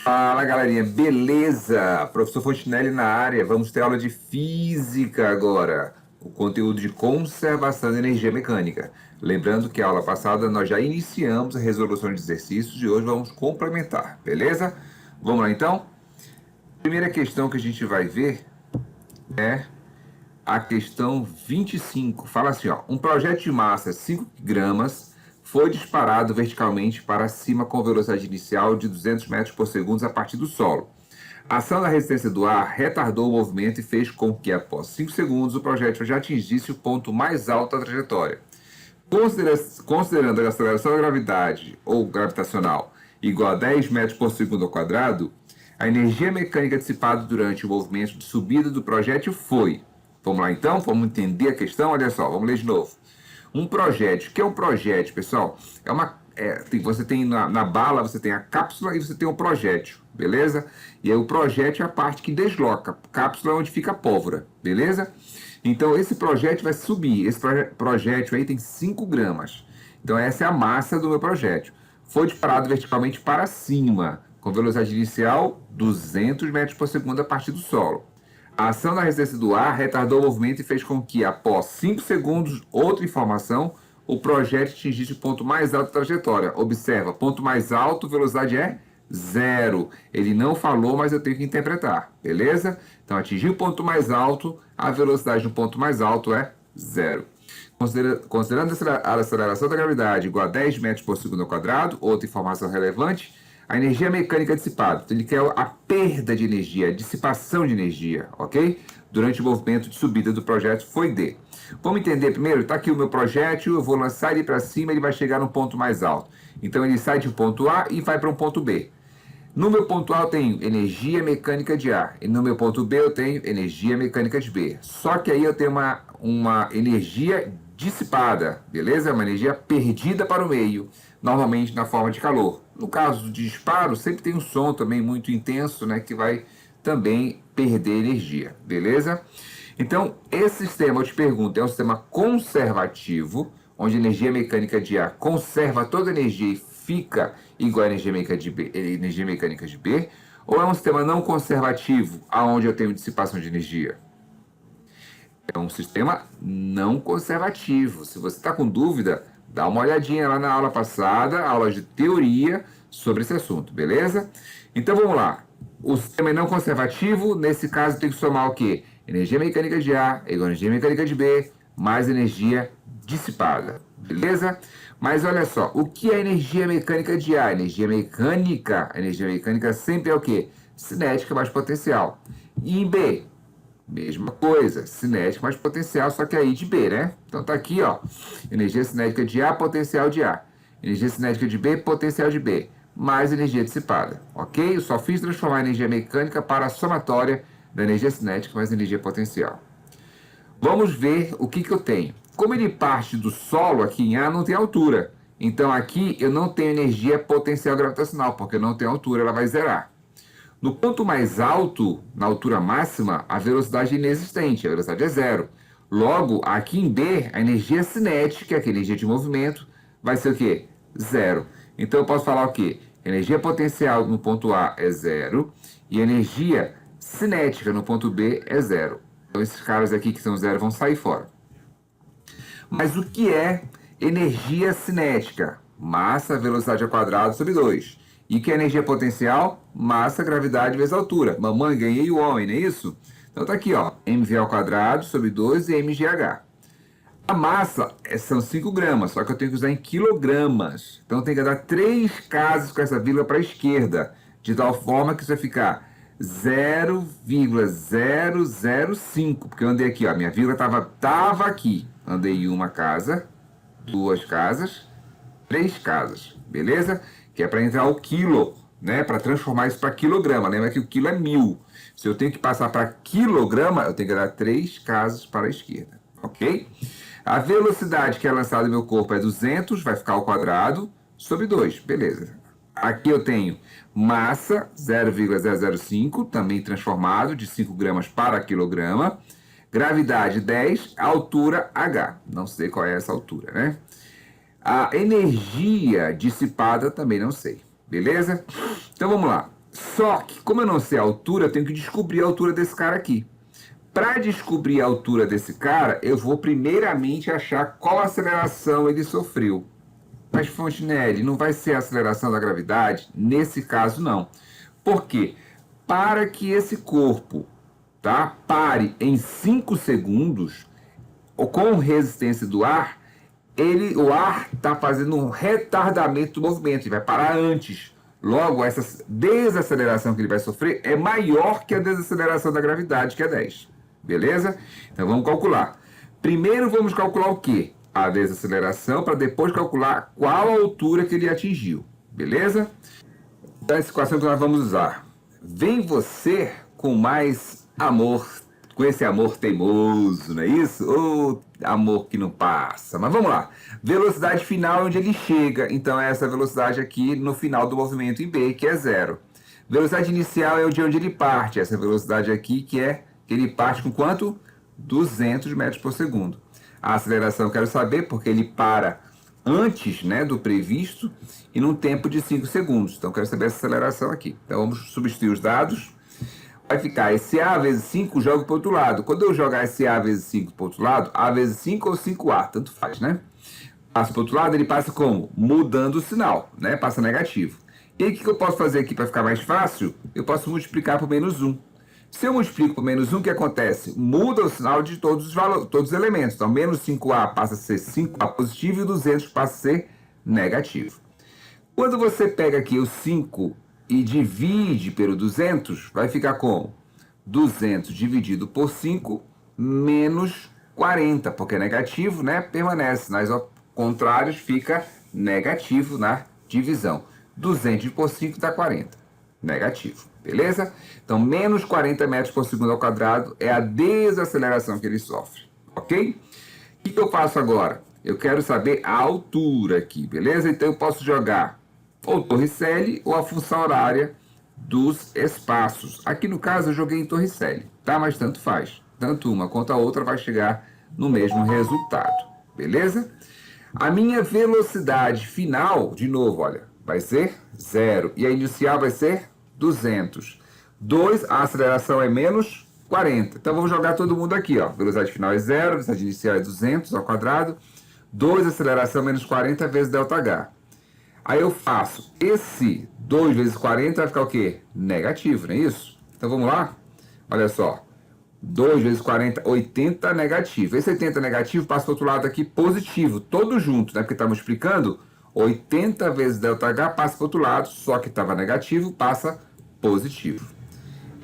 Fala galerinha, beleza? Professor Fontinelli na área. Vamos ter aula de física agora. O conteúdo de conservação de energia mecânica. Lembrando que a aula passada nós já iniciamos a resolução de exercícios e hoje vamos complementar, beleza? Vamos lá então? Primeira questão que a gente vai ver é a questão 25. Fala assim, ó: um projétil de massa 5 gramas foi disparado verticalmente para cima com velocidade inicial de 200 metros por segundo a partir do solo. A ação da resistência do ar retardou o movimento e fez com que, após 5 segundos, o projétil já atingisse o ponto mais alto da trajetória. Considerando a aceleração da gravidade, ou gravitacional, igual a 10 metros por segundo ao quadrado, a energia mecânica dissipada durante o movimento de subida do projétil foi... Vamos lá então? Vamos entender a questão? Olha só, vamos ler de novo. Um projétil, o que é um projétil, pessoal? Você tem na bala, você tem a cápsula e você tem o projétil, beleza? E aí o projétil é a parte que desloca, cápsula é onde fica a pólvora, beleza? Então esse projétil vai subir, esse projétil aí tem 5 gramas. Então essa é a massa do meu projétil. Foi disparado verticalmente para cima, com velocidade inicial 200 metros por segundo a partir do solo. A ação da resistência do ar retardou o movimento e fez com que, após 5 segundos, outra informação, o projétil atingisse o ponto mais alto da trajetória. Observa, ponto mais alto, velocidade é 0. Ele não falou, mas eu tenho que interpretar, beleza? Então, atingir o ponto mais alto, a velocidade no ponto mais alto é 0. Considerando a aceleração da gravidade igual a 10 metros por segundo ao quadrado, outra informação relevante, a energia mecânica dissipada. Então, ele quer a perda de energia, a dissipação de energia, ok? Durante o movimento de subida do projétil foi D. Vamos entender primeiro, está aqui o meu projétil, eu vou lançar ele para cima, ele vai chegar no ponto mais alto. Então, ele sai de um ponto A e vai para um ponto B. No meu ponto A eu tenho energia mecânica de A, e no meu ponto B eu tenho energia mecânica de B. Só que aí eu tenho uma energia dissipada, beleza? Uma energia perdida para o meio, normalmente na forma de calor. No caso do disparo, sempre tem um som também muito intenso, né, que vai também perder energia, beleza? Então, esse sistema, eu te pergunto, é um sistema conservativo, onde a energia mecânica de A conserva toda a energia e fica igual à energia mecânica de B, ou é um sistema não conservativo, onde eu tenho dissipação de energia? É um sistema não conservativo. Se você está com dúvida, dá uma olhadinha lá na aula passada, aula de teoria sobre esse assunto, beleza? Então vamos lá. O sistema é não conservativo, nesse caso tem que somar o quê? Energia mecânica de A igual a energia mecânica de B, mais energia dissipada, beleza? Mas olha só, o que é energia mecânica de A? Energia mecânica sempre é o quê? Cinética mais potencial. E em B? Mesma coisa, cinética mais potencial, só que aí de B, né? Então tá aqui, ó, energia cinética de A, potencial de A. Energia cinética de B, potencial de B. Mais energia dissipada, ok? Eu só fiz transformar a energia mecânica para a somatória da energia cinética mais energia potencial. Vamos ver o que eu tenho. Como ele parte do solo aqui em A, não tem altura. Então aqui eu não tenho energia potencial gravitacional, porque não tem altura, ela vai zerar. No ponto mais alto, na altura máxima, a velocidade é inexistente, a velocidade é 0. Logo, aqui em B, a energia cinética, que é a energia de movimento, vai ser o quê? 0. Então eu posso falar o quê? Energia potencial no ponto A é 0 e energia cinética no ponto B é 0. Então esses caras aqui que são 0 vão sair fora. Mas o que é energia cinética? Massa, velocidade ao quadrado sobre 2. E que é energia potencial? Massa, gravidade vezes altura. Mamãe, ganhei o homem, não é isso? Então tá aqui, ó, mv ao quadrado sobre 2 e mgh. A massa são 5 gramas, só que eu tenho que usar em quilogramas. Então tem que dar 3 casas com essa vírgula para a esquerda, de tal forma que isso vai ficar 0,005, porque eu andei aqui, ó, minha vírgula tava aqui. Andei uma casa, 2 casas, 3 casas, beleza? Que é para entrar o quilo, né? Para transformar isso para quilograma. Lembra que o quilo é 1000. Se eu tenho que passar para quilograma, eu tenho que dar 3 casas para a esquerda, ok? A velocidade que é lançada no meu corpo é 200, vai ficar ao quadrado, sobre 2, beleza. Aqui eu tenho massa, 0,005, também transformado de 5 gramas para quilograma. Gravidade, 10, altura, H. Não sei qual é essa altura, né? A energia dissipada também não sei, beleza? Então vamos lá. Só que, como eu não sei a altura, eu tenho que descobrir a altura desse cara aqui. Para descobrir a altura desse cara, eu vou primeiramente achar qual aceleração ele sofreu. Mas, Fontenelle, não vai ser a aceleração da gravidade? Nesse caso, não. Por quê? Para que esse corpo, tá, pare em 5 segundos, ou com resistência do ar, o ar está fazendo um retardamento do movimento, ele vai parar antes. Logo, essa desaceleração que ele vai sofrer é maior que a desaceleração da gravidade, que é 10. Beleza? Então vamos calcular. Primeiro vamos calcular o quê? A desaceleração, para depois calcular qual a altura que ele atingiu. Beleza? Então essa equação que nós vamos usar. Vem você com mais amor, com esse amor teimoso, não é isso? Ou amor que não passa. Mas vamos lá. Velocidade final é onde ele chega. Então é essa velocidade aqui no final do movimento em B, que é 0. Velocidade inicial é de onde ele parte. Essa velocidade aqui que ele parte com quanto? 200 metros por segundo. A aceleração eu quero saber porque ele para antes, né, do previsto e num tempo de 5 segundos. Então eu quero saber essa aceleração aqui. Então vamos substituir os dados. Vai ficar esse A vezes 5, jogo para o outro lado. Quando eu jogar esse A vezes 5 para o outro lado, A vezes 5 ou 5A, tanto faz, né? Passa para o outro lado, ele passa como? Mudando o sinal, né? Passa negativo. E aí o que eu posso fazer aqui para ficar mais fácil? Eu posso multiplicar por menos 1. Se eu multiplico por menos 1, o que acontece? Muda o sinal de todos os elementos. Então, menos 5A passa a ser 5A positivo e 200 passa a ser negativo. Quando você pega aqui o 5 e divide pelo 200, vai ficar como? 200 dividido por 5 menos 40, porque é negativo, né? Permanece. Nas contrários, fica negativo na divisão. 200 por 5 dá 40. Negativo. Beleza? Então, menos 40 metros por segundo ao quadrado é a desaceleração que ele sofre. Ok? O que eu faço agora? Eu quero saber a altura aqui, beleza? Então, eu posso jogar ou Torricelli ou a função horária dos espaços. Aqui no caso eu joguei em Torricelli, tá? Mas tanto faz. Tanto uma quanto a outra vai chegar no mesmo resultado, beleza? A minha velocidade final, de novo, olha, vai ser 0. E a inicial vai ser 200. 2, a aceleração é menos 40. Então vamos jogar todo mundo aqui, ó. Velocidade final é 0, velocidade inicial é 200 ao quadrado. 2, aceleração menos 40 vezes ΔH. Aí eu faço esse 2 vezes 40 vai ficar o quê? Negativo, não é isso? Então vamos lá? Olha só. 2 vezes 40, 80 negativo. Esse 80 negativo passa para o outro lado aqui positivo, todo junto, né? Porque está multiplicando. 80 vezes ΔH passa para o outro lado, só que estava negativo, passa positivo.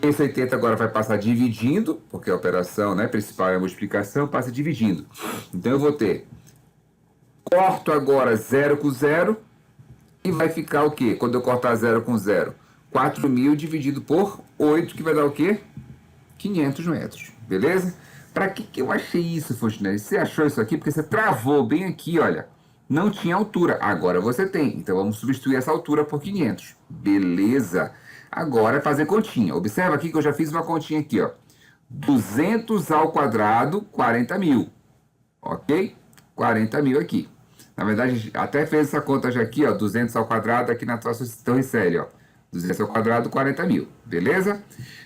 Esse 80 agora vai passar dividindo, porque a operação, né, principal é a multiplicação, passa dividindo. Então eu vou ter, corto agora 0 com 0, e vai ficar o quê? Quando eu cortar 0 com 0? 4.000 dividido por 8, que vai dar o quê? 500 metros, beleza? Para que eu achei isso, Fontenelle? Você achou isso aqui porque você travou bem aqui, olha. Não tinha altura, agora você tem. Então vamos substituir essa altura por 500. Beleza. Agora é fazer continha. Observa aqui que eu já fiz uma continha aqui, ó. 200 ao quadrado, 40.000. Ok? 40.000 aqui. Na verdade, a gente até fez essa conta já aqui, ó, 200 ao quadrado aqui na Torricelli, ó. 200 ao quadrado, 40.000, beleza?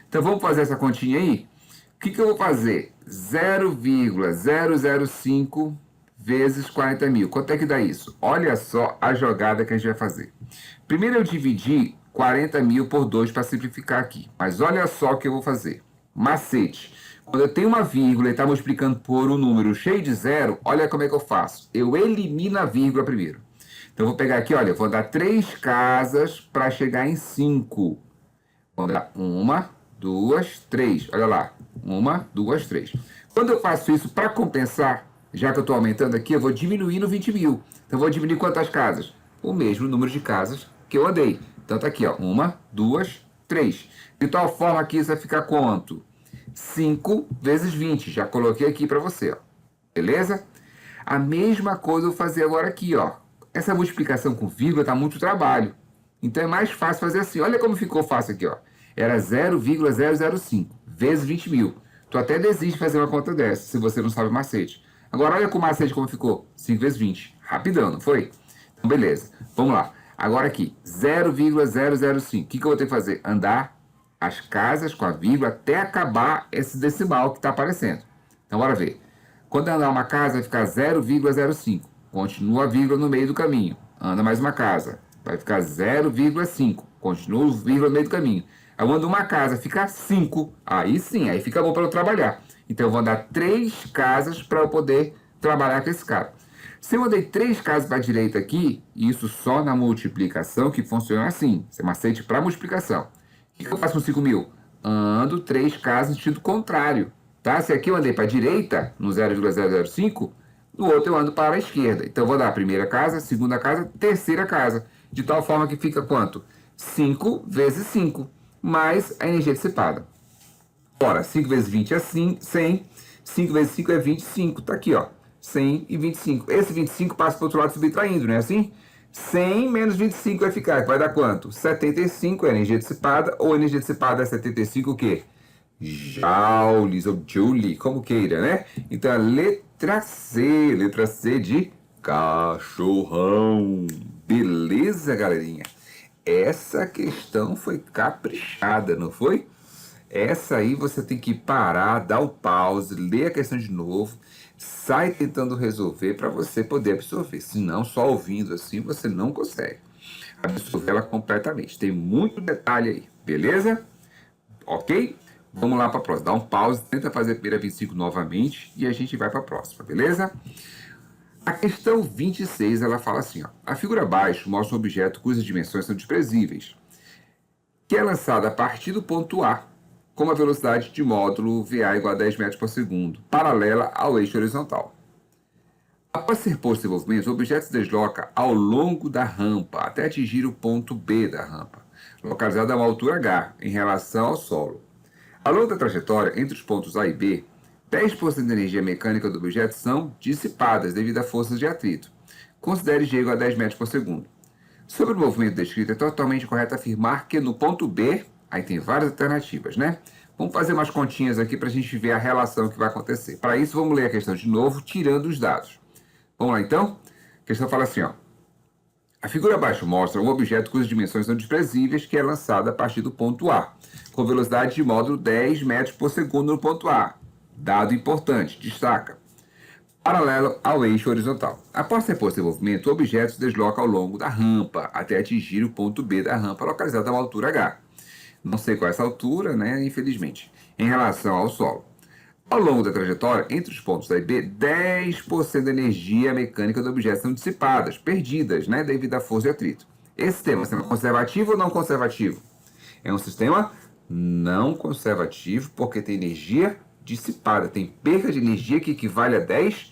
Então, vamos fazer essa continha aí? O que eu vou fazer? 0,005 vezes 40.000. Quanto é que dá isso? Olha só a jogada que a gente vai fazer. Primeiro eu dividi 40.000 por 2 para simplificar aqui. Mas olha só o que eu vou fazer. Macete. Quando eu tenho uma vírgula e está multiplicando por um número cheio de zero, olha como é que eu faço. Eu elimino a vírgula primeiro. Então, eu vou pegar aqui, olha, vou dar 3 casas para chegar em 5. Vou dar 1, 2, 3. Olha lá. 1, 2, 3. Quando eu faço isso para compensar, já que eu estou aumentando aqui, eu vou diminuir no 20.000. Então, eu vou diminuir quantas casas? O mesmo número de casas que eu andei. Então, tá aqui, ó. 1, 2, 3. De tal forma que isso vai ficar quanto? 5 vezes 20, já coloquei aqui para você, ó. Beleza? A mesma coisa eu vou fazer agora aqui, ó. Essa multiplicação com vírgula tá muito trabalho. Então é mais fácil fazer assim. Olha como ficou fácil aqui, ó. Era 0,005 vezes 20.000. Tu até desiste de fazer uma conta dessa, se você não sabe o macete. Agora olha com o macete como ficou. 5 vezes 20. Rapidão, não foi? Então beleza. Vamos lá. Agora aqui, 0,005. O que eu vou ter que fazer? Andar as casas com a vírgula até acabar esse decimal que está aparecendo. Então, bora ver. Quando eu andar uma casa, vai ficar 0,05. Continua a vírgula no meio do caminho. Anda mais uma casa. Vai ficar 0,5. Continua a vírgula no meio do caminho. Eu ando uma casa, fica 5. Aí sim, aí fica bom para eu trabalhar. Então, eu vou andar 3 casas para eu poder trabalhar com esse cara. Se eu andei 3 casas para a direita aqui, isso só na multiplicação que funciona assim. Isso é macete para multiplicação. O que eu faço com 5.000? Ando 3 casas no sentido contrário. Tá? Se aqui eu andei para a direita, no 0,005, no outro eu ando para a esquerda. Então eu vou dar a primeira casa, segunda casa, terceira casa. De tal forma que fica quanto? 5 vezes 5, mais a energia dissipada. Ora, 5 vezes 20 é 100, 5 vezes 5 é 25. Tá aqui, ó. 100 e 25. Esse 25 passa para o outro lado subtraindo, não é assim? 100 menos 25 vai ficar, vai dar quanto? 75 é a energia dissipada, ou a energia dissipada é 75 o quê? Joules, ou joule, como queira, né? Então, a letra C de cachorrão. Beleza, galerinha? Essa questão foi caprichada, não foi? Essa aí você tem que parar, dar o pause, ler a questão de novo, sai tentando resolver para você poder absorver. Senão, só ouvindo assim, você não consegue absorver ela completamente. Tem muito detalhe aí, beleza? Ok? Vamos lá para a próxima. Dá um pause, tenta fazer a primeira 25 novamente e a gente vai para a próxima, beleza? A questão 26, ela fala assim, ó. A figura abaixo mostra um objeto cujas dimensões são desprezíveis, que é lançado a partir do ponto A, com uma velocidade de módulo VA igual a 10 metros por segundo, paralela ao eixo horizontal. Após ser posto em movimento, o objeto se desloca ao longo da rampa, até atingir o ponto B da rampa, localizado a uma altura H, em relação ao solo. Ao longo da trajetória, entre os pontos A e B, 10% da energia mecânica do objeto são dissipadas devido a forças de atrito. Considere G igual a 10 metros por segundo. Sobre o movimento descrito, é totalmente correto afirmar que no ponto B, aí tem várias alternativas, né? Vamos fazer umas continhas aqui para a gente ver a relação que vai acontecer. Para isso, vamos ler a questão de novo, tirando os dados. Vamos lá, então? A questão fala assim, ó. A figura abaixo mostra um objeto cujas dimensões são desprezíveis, que é lançado a partir do ponto A, com velocidade de módulo 10 metros por segundo no ponto A. Dado importante, destaca. Paralelo ao eixo horizontal. Após ser posto em movimento, o objeto se desloca ao longo da rampa, até atingir o ponto B da rampa, localizado a uma altura H. Não sei qual é essa altura, né? Infelizmente. Em relação ao solo. Ao longo da trajetória, entre os pontos A e B, 10% da energia mecânica do objeto são dissipadas, perdidas, né? Devido à força de atrito. Esse sistema é um sistema conservativo ou não conservativo? É um sistema não conservativo, porque tem energia dissipada, tem perda de energia que equivale a 10%.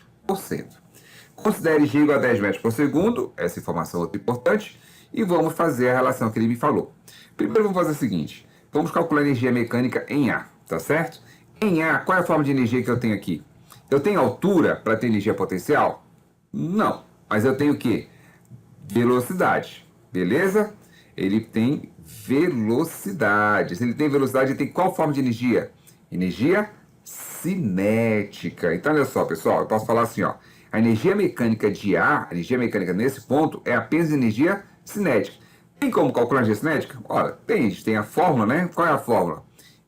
Considere G igual a 10 metros por segundo, essa informação é muito importante, e vamos fazer a relação que ele me falou. Primeiro vamos fazer o seguinte, vamos calcular a energia mecânica em A, tá certo? Em A, qual é a forma de energia que eu tenho aqui? Eu tenho altura para ter energia potencial? Não, mas eu tenho o quê? Velocidade, beleza? Ele tem velocidade. Se ele tem velocidade, ele tem qual forma de energia? Energia cinética. Então, olha só, pessoal, eu posso falar assim, ó. A energia mecânica de A, a energia mecânica nesse ponto, é apenas energia cinética. Tem como calcular a energia cinética? Ora, tem, a gente tem a fórmula, né? Qual é a fórmula?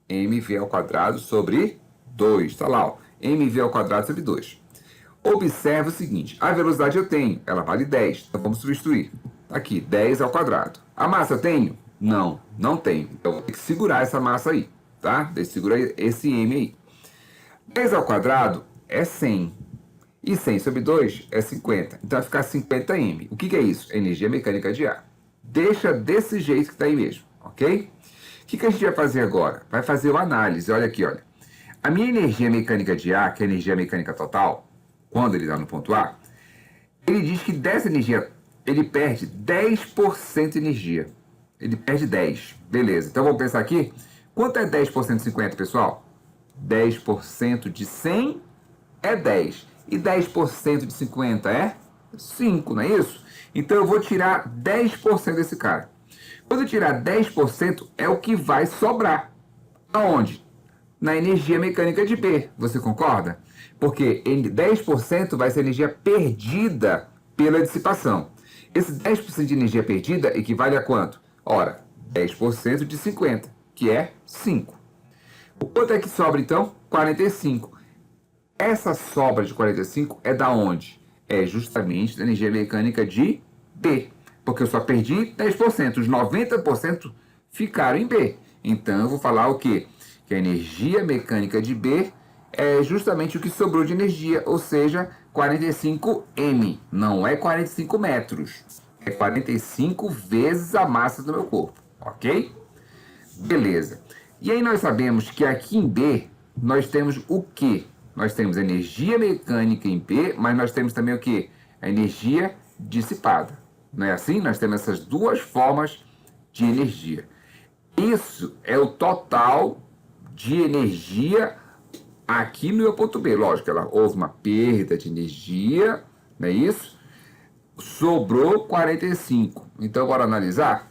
mv ao quadrado sobre 2. Tá lá, ó. mv ao quadrado sobre 2. Observe o seguinte, a velocidade eu tenho, ela vale 10. Então, vamos substituir. Aqui, 10 ao quadrado. A massa eu tenho? Não, não tenho. Então, vou ter que segurar essa massa aí, tá? Deixa eu segurar esse m aí. 10 ao quadrado é 100. E 100 sobre 2 é 50. Então vai ficar 50m. O que é isso? Energia mecânica de ar. Deixa desse jeito que está aí mesmo, ok? O que a gente vai fazer agora? Vai fazer uma análise. Olha aqui, olha. A minha energia mecânica de ar, que é a energia mecânica total, quando ele está no ponto A, ele diz que dessa energia, ele perde 10% de energia. Ele perde 10. Beleza. Então vamos pensar aqui. Quanto é 10% de 50, pessoal? 10% de 100 é 10. E 10% de 50 é 5, não é isso? Então eu vou tirar 10% desse cara. Quando eu tirar 10%, é o que vai sobrar. Aonde? Na energia mecânica de B. Você concorda? Porque 10% vai ser energia perdida pela dissipação. Esse 10% de energia perdida equivale a quanto? Ora, 10% de 50, que é 5. O quanto é que sobra, então? 45. Essa sobra de 45 é da onde? É justamente da energia mecânica de B. Porque eu só perdi 10%. Os 90% ficaram em B. Então eu vou falar o quê? Que a energia mecânica de B é justamente o que sobrou de energia, ou seja, 45 M. Não é 45 metros. É 45 vezes a massa do meu corpo. Ok? Beleza. E aí nós sabemos que aqui em B nós temos o quê? Nós temos energia mecânica em B, mas nós temos também o quê? A energia dissipada. Não é assim? Nós temos essas duas formas de energia. Isso é o total de energia aqui no meu ponto B. Lógico, houve uma perda de energia, não é isso? Sobrou 45. Então, bora analisar?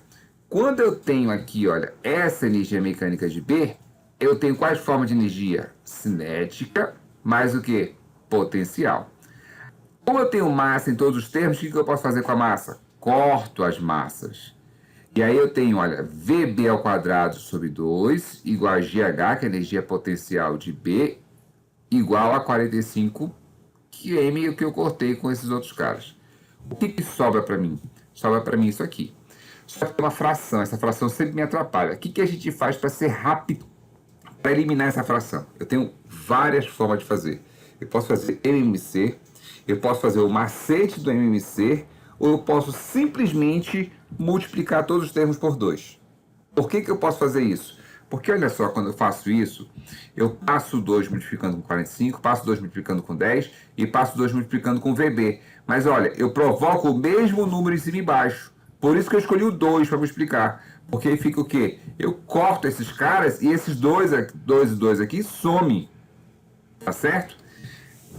Quando eu tenho aqui, olha, essa energia mecânica de B, eu tenho quais formas de energia? Cinética, mais o que? Potencial. Como eu tenho massa em todos os termos, o que eu posso fazer com a massa? Corto as massas. E aí eu tenho, olha, VB ao quadrado sobre 2, igual a GH, que é a energia potencial de B, igual a 45, que é M que eu cortei com esses outros caras. O que sobra para mim? Sobra para mim isso aqui. Só que tem uma fração, essa fração sempre me atrapalha. O que a gente faz para ser rápido, para eliminar essa fração? Eu tenho várias formas de fazer. Eu posso fazer MMC, eu posso fazer o macete do MMC, ou eu posso simplesmente multiplicar todos os termos por 2. Por que eu posso fazer isso? Porque olha só, quando eu faço isso, eu passo 2 multiplicando com 45, passo 2 multiplicando com 10 e passo 2 multiplicando com VB. Mas olha, eu provoco o mesmo número em cima e embaixo. Por isso que eu escolhi o 2 para multiplicar. Porque aí fica o quê? Eu corto esses caras e esses 2 e 2 aqui somem. Tá certo?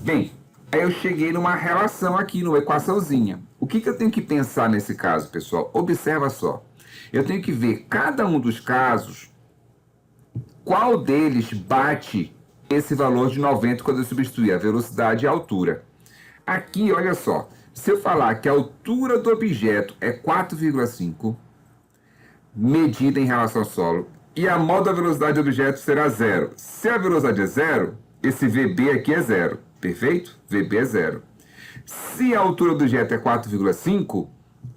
Bem, aí eu cheguei numa relação aqui, numa equaçãozinha. O que eu tenho que pensar nesse caso, pessoal? Observa só. Eu tenho que ver cada um dos casos, qual deles bate esse valor de 90 quando eu substituir a velocidade e a altura. Aqui, olha só, se eu falar que a altura do objeto é 4,5, medida em relação ao solo, e a moda da velocidade do objeto será 0. Se a velocidade é 0, esse VB aqui é 0, perfeito? VB é 0. Se a altura do objeto é 4,5,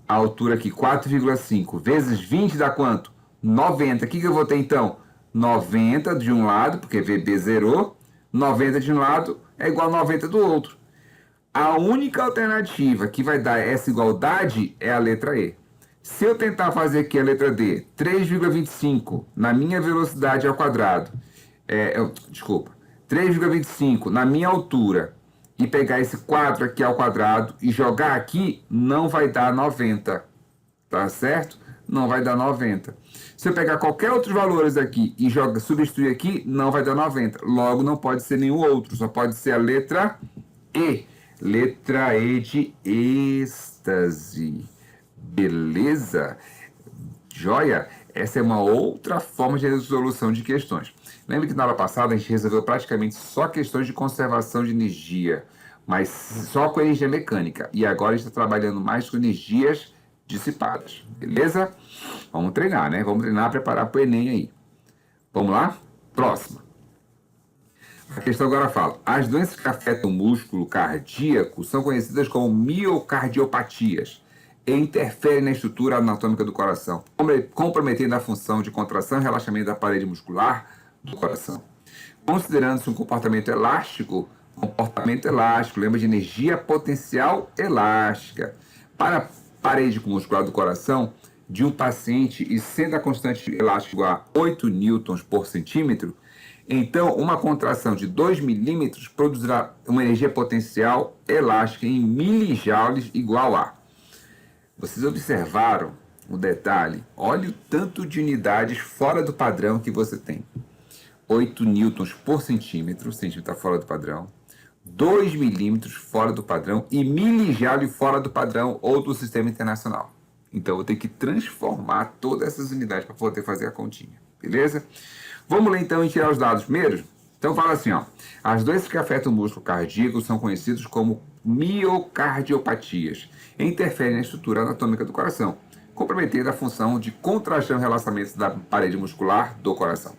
a altura aqui 4,5 vezes 20 dá quanto? 90. O que eu vou ter então? 90 de um lado, porque VB zerou, 90 de um lado é igual a 90 do outro. A única alternativa que vai dar essa igualdade é a letra E. Se eu tentar fazer aqui a letra D, 3,25 na minha velocidade ao quadrado, 3,25 na minha altura, e pegar esse 4 aqui ao quadrado e jogar aqui, não vai dar 90. Tá certo? Não vai dar 90. Se eu pegar qualquer outros valores aqui e substituir aqui, não vai dar 90. Logo, não pode ser nenhum outro, só pode ser a letra E. Letra E de êxtase. Beleza? Joia? Essa é uma outra forma de resolução de questões. Lembra que na aula passada a gente resolveu praticamente só questões de conservação de energia, mas só com energia mecânica. E agora a gente está trabalhando mais com energias dissipadas. Beleza? Vamos treinar, né? Vamos treinar, preparar para o Enem aí. Vamos lá? Próxima. A questão agora fala: as doenças que afetam o músculo cardíaco são conhecidas como miocardiopatias e interferem na estrutura anatômica do coração, comprometendo a função de contração e relaxamento da parede muscular do coração. Considerando-se um comportamento elástico, lembra de energia potencial elástica. Para a parede muscular do coração de um paciente e sendo a constante elástica igual a 8 newtons por centímetro, então uma contração de 2 milímetros produzirá uma energia potencial elástica em milijoules igual a... Vocês observaram o detalhe? Olha o tanto de unidades fora do padrão que você tem. 8 newtons por centímetro, o centímetro está fora do padrão, 2 milímetros fora do padrão e milijoule fora do padrão ou do sistema internacional. Então eu vou ter que transformar todas essas unidades para poder fazer a continha, beleza? Vamos ler então e tirar os dados primeiro? Então fala assim, ó, as doenças que afetam o músculo cardíaco são conhecidas como miocardiopatias e interferem na estrutura anatômica do coração, comprometendo a função de contração e relaxamento da parede muscular do coração.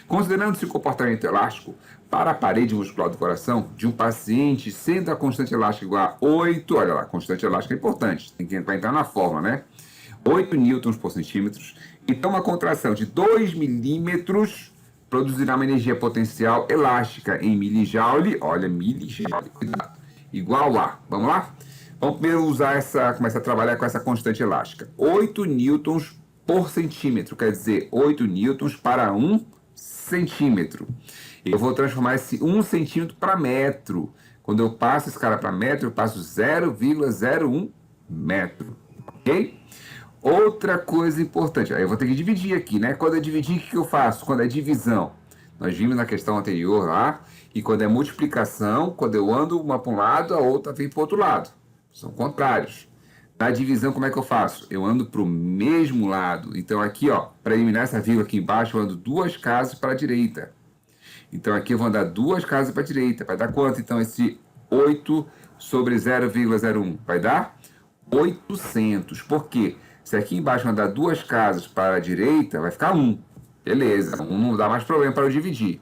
Considerando-se o comportamento elástico para a parede muscular do coração de um paciente, sendo a constante elástica igual a 8, olha lá, constante elástica é importante, vai entrar na fórmula, né? 8 newtons por centímetro, então uma contração de 2 milímetros produzirá uma energia potencial elástica em milijoule, olha, milijoule, cuidado, igual a, vamos lá? Vamos primeiro começar a trabalhar com essa constante elástica. 8 newtons por centímetro, quer dizer, 8 newtons para 1 centímetro. Eu vou transformar esse 1 centímetro para metro. Quando eu passo esse cara para metro, eu passo 0,01 metro, ok? Outra coisa importante, aí eu vou ter que dividir aqui, né? Quando eu dividir, o que eu faço? Quando é divisão, nós vimos na questão anterior lá, e quando é multiplicação, quando eu ando uma para um lado, a outra vem para o outro lado. São contrários. Na divisão, como é que eu faço? Eu ando para o mesmo lado. Então aqui, ó, para eliminar essa vírgula aqui embaixo, eu ando 2 casas para a direita. Então aqui eu vou andar 2 casas para a direita. Vai dar quanto, então, esse 8 sobre 0,01? Vai dar 800. Por quê? Se aqui embaixo eu andar 2 casas para a direita, vai ficar 1. Beleza, 1 não dá mais problema para eu dividir.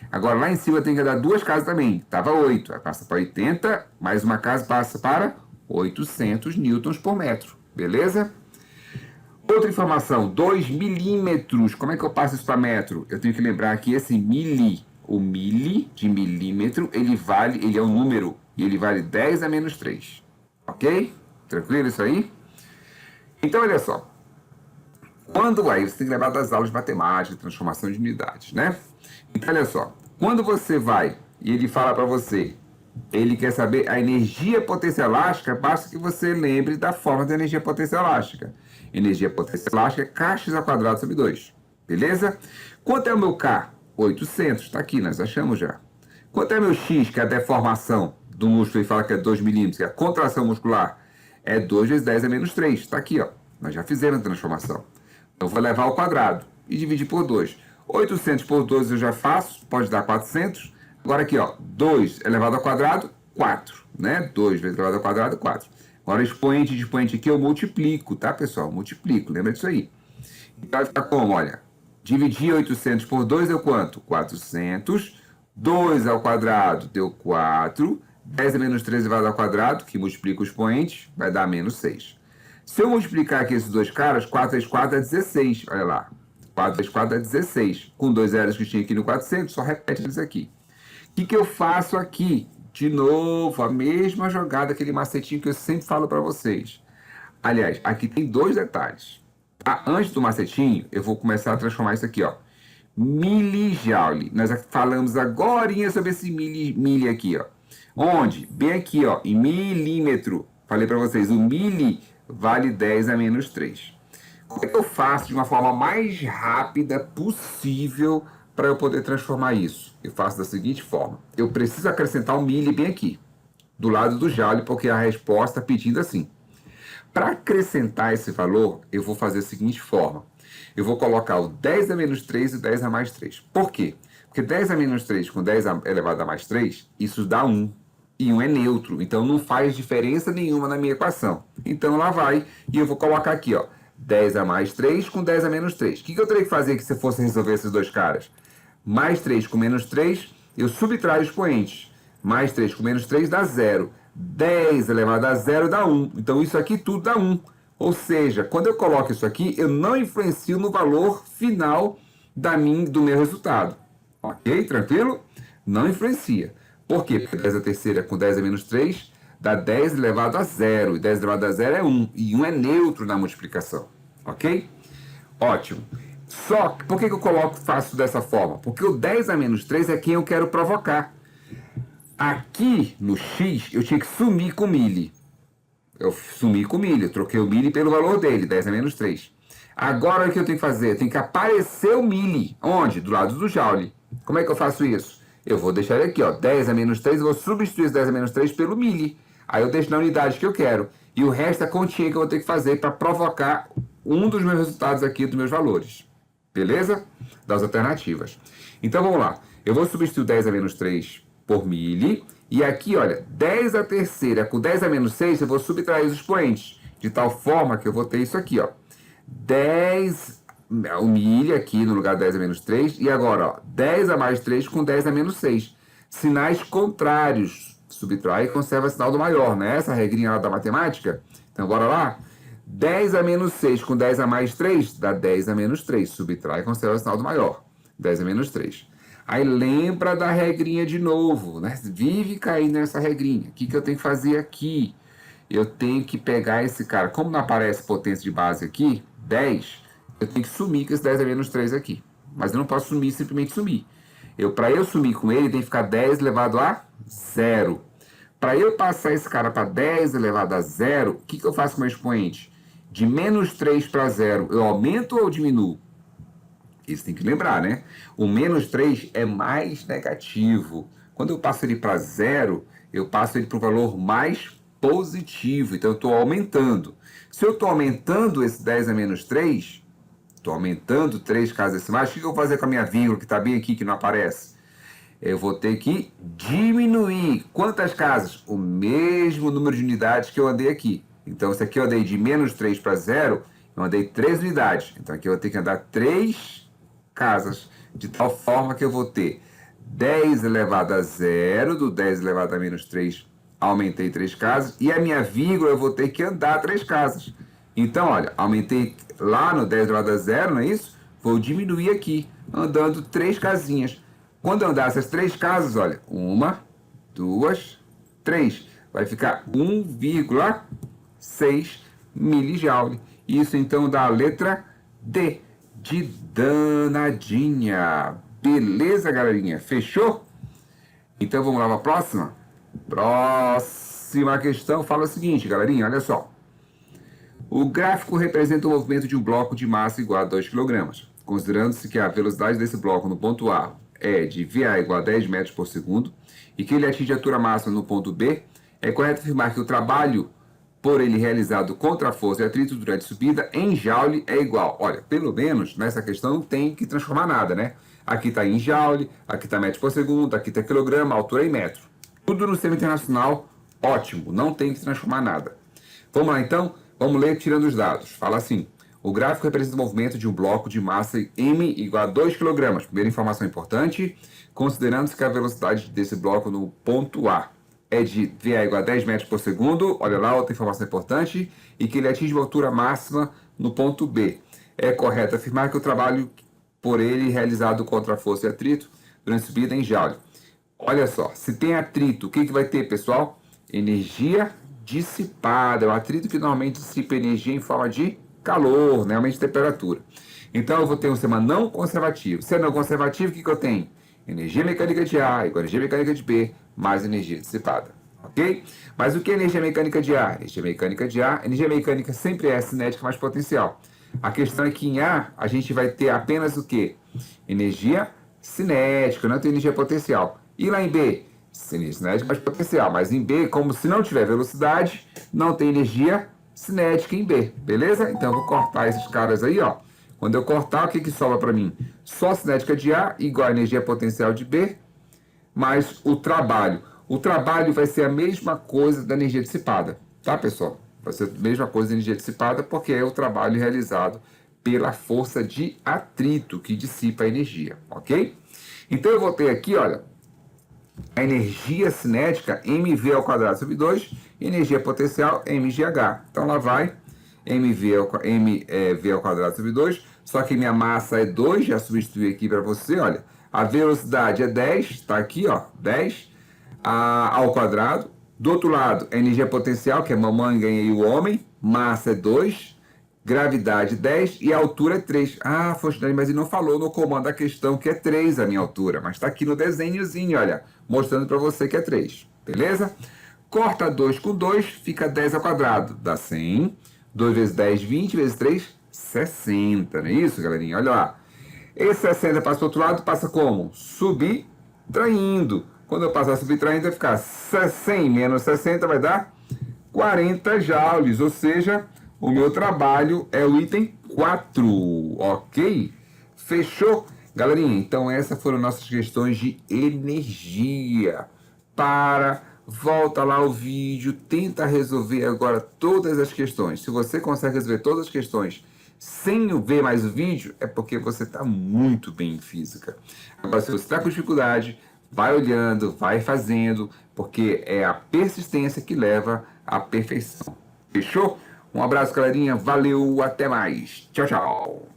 Agora lá em cima eu tenho que andar 2 casas também. Estava 8, aí passa para 80, mais uma casa passa para 800 newtons por metro. Beleza? Outra informação, 2 milímetros. Como é que eu passo isso para metro? Eu tenho que lembrar que esse o mili de milímetro, ele é um número e ele vale 10 a menos 3. Ok? Tranquilo isso aí? Então, olha só. Aí você tem que lembrar das aulas de matemática, transformação de unidades, né? Então, olha só. Quando você vai e ele fala para você, ele quer saber a energia potencial elástica, basta que você lembre da forma da energia potencial elástica. Energia potencial elástica é kx ao quadrado sobre 2. Beleza? Quanto é o meu K? 800. Está aqui, nós achamos já. Quanto é o meu X, que é a deformação do músculo, ele fala que é 2 milímetros, que é a contração muscular? É 2 vezes 10 a menos 3. Está aqui, ó. Nós já fizemos a transformação. Então, eu vou levar ao quadrado e dividir por 2. 800 por 2 eu já faço, pode dar 400. Agora aqui, ó, 2 elevado ao quadrado, 4, né? 2 vezes elevado ao quadrado, 4. Agora, expoente de expoente aqui eu multiplico, tá, pessoal? Multiplico, lembra disso aí. Então, vai ficar como, olha? Dividir 800 por 2 deu quanto? 400. 2 ao quadrado deu 4. 10 a menos 3 elevado ao quadrado, que multiplica o expoente, vai dar menos 6. Se eu multiplicar aqui esses dois caras, 4 vezes 4 é 16, olha lá. 4 vezes 4 é 16. Com 2 zeros que tinha aqui no 400, só repete isso aqui. O que eu faço aqui? De novo, a mesma jogada, aquele macetinho que eu sempre falo para vocês. Aliás, aqui tem 2 detalhes. Tá? Antes do macetinho, eu vou começar a transformar isso aqui, ó. Milijoule. Nós falamos agorinha sobre esse mili aqui, ó. Onde? Bem aqui, ó, em milímetro. Falei para vocês, o mili vale 10 a menos 3. Como é que eu faço de uma forma mais rápida possível para eu poder transformar isso? Eu faço da seguinte forma. Eu preciso acrescentar um mili bem aqui, do lado do joule, porque a resposta está pedindo assim. Para acrescentar esse valor, eu vou fazer da seguinte forma. Eu vou colocar o 10 a menos 3 e o 10 a mais 3. Por quê? Porque 10 a menos 3 com 10 elevado a mais 3, isso dá 1. E 1 é neutro, então não faz diferença nenhuma na minha equação. Então lá vai, e eu vou colocar aqui, ó, 10 a mais 3 com 10 a menos 3. O que eu teria que fazer aqui se eu fosse resolver esses dois caras? Mais 3 com menos 3, eu subtraio os expoentes. Mais 3 com menos 3 dá 0. 10 elevado a 0 dá 1. Então isso aqui tudo dá 1. Ou seja, quando eu coloco isso aqui, eu não influencio no valor final do meu resultado. Ok? Tranquilo? Não influencia. Por quê? Porque 10 a terceira com 10 a menos 3 dá 10 elevado a 0. E 10 elevado a 0 é 1. E 1 é neutro na multiplicação. Ok? Ótimo. Só que, por que eu faço dessa forma? Porque o 10 a menos 3 é quem eu quero provocar. Aqui no X, eu tinha que sumir com o mili. Eu sumi com o mili. Eu troquei o mili pelo valor dele, 10 a menos 3. Agora, o que eu tenho que fazer? Eu tenho que aparecer o mili. Onde? Do lado do joule. Como é que eu faço isso? Eu vou deixar ele aqui, ó, 10 a menos 3, eu vou substituir esse 10 a menos 3 pelo mili. Aí eu deixo na unidade que eu quero. E o resto é a continha que eu vou ter que fazer para provocar um dos meus resultados aqui, dos meus valores. Beleza? Das alternativas. Então vamos lá. Eu vou substituir 10 a menos 3 por 1000. E aqui, olha, 10 a terceira com 10 a menos 6, eu vou subtrair os expoentes. De tal forma que eu vou ter isso aqui, ó. 10, o 1000 aqui no lugar de 10 a menos 3. E agora, ó, 10 a mais 3 com 10 a menos 6. Sinais contrários. Subtrai e conserva sinal do maior, né? Essa regrinha lá da matemática. Então, bora lá? 10 a menos 6 com 10 a mais 3 dá 10 a menos 3. Subtrai e conserva o sinal do maior. 10 a menos 3. Aí lembra da regrinha de novo, né? Vive caindo nessa regrinha. O que eu tenho que fazer aqui? Eu tenho que pegar esse cara. Como não aparece potência de base aqui, 10, eu tenho que sumir com esse 10 a menos 3 aqui. Mas eu não posso sumir, simplesmente sumir. Para eu sumir com ele, tem que ficar 10 elevado a 0. Para eu passar esse cara para 10 elevado a 0, o que eu faço com o meu expoente? De menos 3 para 0, eu aumento ou diminuo? Isso tem que lembrar, né? O menos 3 é mais negativo. Quando eu passo ele para 0, eu passo ele para o valor mais positivo. Então, eu estou aumentando. Se eu estou aumentando esse 10 a menos 3, estou aumentando 3 casas decimais, o que eu vou fazer com a minha vírgula, que está bem aqui, que não aparece? Eu vou ter que diminuir. Quantas casas? O mesmo número de unidades que eu andei aqui. Então, se aqui eu andei de menos 3 para 0, eu andei 3 unidades. Então, aqui eu vou ter que andar 3 casas, de tal forma que eu vou ter 10 elevado a 0, do 10 elevado a menos 3, aumentei 3 casas, e a minha vírgula eu vou ter que andar 3 casas. Então, olha, aumentei lá no 10 elevado a 0, não é isso? Vou diminuir aqui, andando 3 casinhas. Quando eu andar essas 3 casas, olha, 1, 2, 3, vai ficar 1,6 milijoule. Isso então dá a letra D, de danadinha. Beleza, galerinha? Fechou? Então vamos lá para a próxima? Próxima questão fala o seguinte, galerinha, olha só. O gráfico representa o movimento de um bloco de massa igual a 2 kg. Considerando-se que a velocidade desse bloco no ponto A é de VA igual a 10 metros por segundo e que ele atinge a altura máxima no ponto B, é correto afirmar que o trabalho por ele realizado contra a força e atrito durante a subida em joule é igual. Olha, pelo menos nessa questão não tem que transformar nada, né? Aqui está em joule, aqui está metro por segundo, aqui está quilograma, altura em metro. Tudo no sistema internacional, ótimo, não tem que transformar nada. Vamos lá então? Vamos ler tirando os dados. Fala assim, o gráfico representa o movimento de um bloco de massa M igual a 2 kg. Primeira informação importante, considerando-se que a velocidade desse bloco no ponto A é de VA igual a 10 metros por segundo, olha lá, outra informação importante, e que ele atinge uma altura máxima no ponto B. É correto afirmar que o trabalho por ele realizado contra a força e atrito durante a subida em joule. Olha só, se tem atrito, o que vai ter, pessoal? Energia dissipada. É o atrito que normalmente dissipa energia em forma de calor, né? Aumento de temperatura. Então eu vou ter um sistema não conservativo. Se é não conservativo, o que eu tenho? Energia mecânica de A igual a energia mecânica de B mais energia dissipada, ok? Mas o que é energia mecânica de A? Energia mecânica de A, energia mecânica sempre é cinética mais potencial. A questão é que em A a gente vai ter apenas o quê? Energia cinética, não tem energia potencial. E lá em B? Energia cinética mais potencial. Mas em B, como se não tiver velocidade, não tem energia cinética em B, beleza? Então eu vou cortar esses caras aí, ó. Quando eu cortar, o que sobra para mim? Só cinética de A igual a energia potencial de B, mais o trabalho. O trabalho vai ser a mesma coisa da energia dissipada, tá, pessoal? Vai ser a mesma coisa da energia dissipada porque é o trabalho realizado pela força de atrito que dissipa a energia, ok? Então eu vou ter aqui, olha, a energia cinética mv ao quadrado sobre 2 e energia potencial mgh. Então lá vai mv ao quadrado sobre 2, só que minha massa é 2, já substituí aqui para você, olha. A velocidade é 10, está aqui, ó, 10 ao quadrado. Do outro lado, a energia potencial, que é mamãe ganha e o homem, massa é 2, gravidade 10 e a altura é 3. Ah, Faustino, mas ele não falou no comando da questão que é 3 a minha altura, mas está aqui no desenhozinho, olha, mostrando para você que é 3, beleza? Corta 2 com 2, fica 10 ao quadrado, dá 100, 2 vezes 10, 20, vezes 3, 60, não é isso, galerinha? Olha lá. Esse 60 passa para o outro lado, passa como? Subtraindo. Quando eu passar subtraindo, vai ficar 100 menos 60 vai dar 40 joules, ou seja, o meu trabalho é o item 4, ok? Fechou? Galerinha, então essas foram nossas questões de energia. Volta lá o vídeo, tenta resolver agora todas as questões. Se você consegue resolver todas as questões sem ver mais o vídeo, é porque você está muito bem em física. Agora, se você está com dificuldade, vai olhando, vai fazendo, porque é a persistência que leva à perfeição. Fechou? Um abraço, galerinha. Valeu, até mais. Tchau, tchau.